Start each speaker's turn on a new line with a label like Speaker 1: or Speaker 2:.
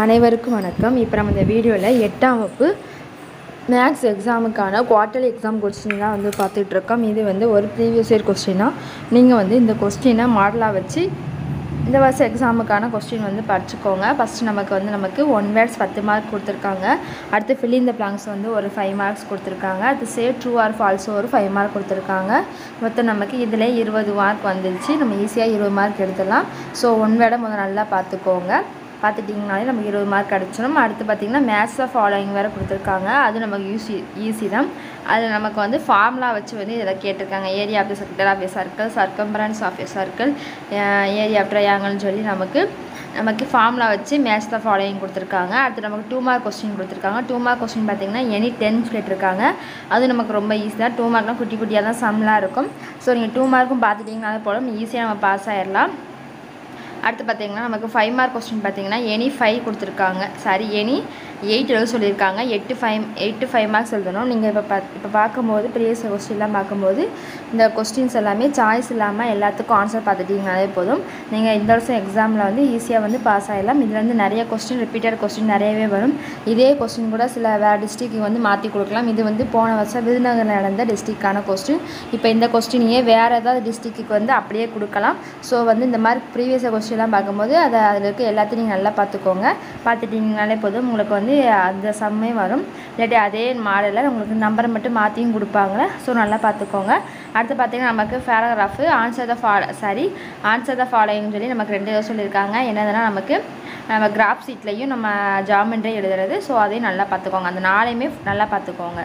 Speaker 1: அனைவருக்கும் வணக்கம். இப்போ நம்ம இந்த வீடியோவில் 8ஆம் வகுப்பு மேக்ஸ் எக்ஸாமுக்கான குவார்ட்டர்லி எக்ஸாம் கொஸ்டின் தான் பார்த்துட்ருக்கோம். இது ஒரு ப்ரீவியஸ் இயர் கொஸ்டினாக நீங்கள் இந்த கொஸ்டினை மாடலாக வச்சு இந்த வருஷம் எக்ஸாமுக்கான கொஸ்டின் படிச்சுக்கோங்க. ஃபஸ்ட்டு நமக்கு 1 வேர்ட்ஸ் 10 மார்க் கொடுத்துருக்காங்க. அடுத்து ஃபில் இன் த பிளாங்க்ஸ் ஒரு 5 மார்க்ஸ் கொடுத்துருக்காங்க. அடுத்து சே ட்ரூ ஆர் ஃபால்ஸோ ஒரு 5 மார்க் கொடுத்துருக்காங்க. மொத்தம் நமக்கு இதில் 20 மார்க் வந்துருச்சு. நம்ம ஈஸியாக 20 மார்க் எடுத்துடலாம். ஸோ 1 வேர்டை முதல்ல நல்லா பார்த்துக்கோங்க. பார்த்துட்டிங்கனாலே நமக்கு 20 மார்க் கிடச்சிடும். அடுத்து பார்த்திங்கன்னா மேத்ஸ் ஆஃப் ஃபாலோயிங் வேறு கொடுத்துருக்காங்க. அது நமக்கு ஈஸி தான். அது நமக்கு ஃபார்முலா வச்சு இதில் கேட்டிருக்காங்க. Area of the sector of a circle, circumference of a circle, area of ட்ரையாங்கல்னு சொல்லி நமக்கு ஃபார்முலா வச்சு மேத்ஸ் ஆஃப் ஃபாலோயிங் கொடுத்துருக்காங்க. அடுத்து நமக்கு 2 மார்க் கொஸ்டின் கொடுத்துருக்காங்க. 2 மார்க் கொஸ்டின் பார்த்திங்கன்னா எனி 10 கேட்டிருக்காங்க. அது நமக்கு ரொம்ப ஈஸி தான். 2 மார்க்லாம் குட்டி குட்டியாக தான் சம்லாம் இருக்கும். ஸோ நீங்கள் 2 மார்க்கும் பார்த்துட்டிங்கனாலே போல ஈஸியாக நம்ம பாஸ் ஆகிடலாம். அடுத்து பார்த்திங்கன்னா நமக்கு 5 மார்க் கொஸ்டின் பார்த்திங்கன்னா எனி 5 கொடுத்துருக்காங்க. எனி 8 எழுத சொல்லியிருக்காங்க. 8 5 மார்க்ஸ் எழுதணும். நீங்கள் இப்போ பார்க்கும்போது ப்ரீவியஸ் கொஸ்டின்லாம் பார்க்கும்போது இந்த கொஸ்டின்ஸ் எல்லாமே சாய்ஸ் இல்லாமல் எல்லாத்துக்கும் ஆன்சர் பார்த்துட்டிங்கனாலே போதும். நீங்கள் இந்த வருஷம் எக்ஸாமில் ஈஸியாக பாஸ் ஆகிடலாம். இதில் நிறைய கொஸ்டின் ரிப்பீட்டட் கொஸ்டின் நிறையவே வரும். இதே கொஸ்டின் கூட சில வேறு டிஸ்ட்ரிக்கு மாற்றி கொடுக்கலாம். இது போன வருஷம் விருதுநகரில் நடந்த டிஸ்ட்ரிக்டான கொஸ்டின். இப்போ இந்த கொஸ்டினையே வேறு ஏதாவது டிஸ்ட்ரிக்கு அப்படியே கொடுக்கலாம். ஸோ இந்த மாதிரி ப்ரீவியஸ் கொஸ்டின்லாம் பார்க்கும்போது அதில் இருக்க எல்லாத்தையும் நீங்கள் நல்லா பார்த்துக்கோங்க. பார்த்துட்டிங்கனாலே போதும் உங்களுக்கு அந்த சம்மே வரும். இல்லாட்டி அதே மாடலில் உங்களுக்கு நம்பரை மட்டும் மாற்றியும் கொடுப்பாங்க. ஸோ நல்லா பார்த்துக்கோங்க. அடுத்து பார்த்திங்கன்னா நமக்கு பேராகிராஃபு ஆன்சர் த ஃபாலோயிங்னு சொல்லி நமக்கு 2 இதை சொல்லியிருக்காங்க. என்னதுன்னா நம்ம கிராஃப் சீட்லேயும் நம்ம ஜாமெண்ட்ரி எழுதுறது. ஸோ அதையும் நல்லா பார்த்துக்கோங்க. அந்த 4யுமே நல்லா பார்த்துக்கோங்க.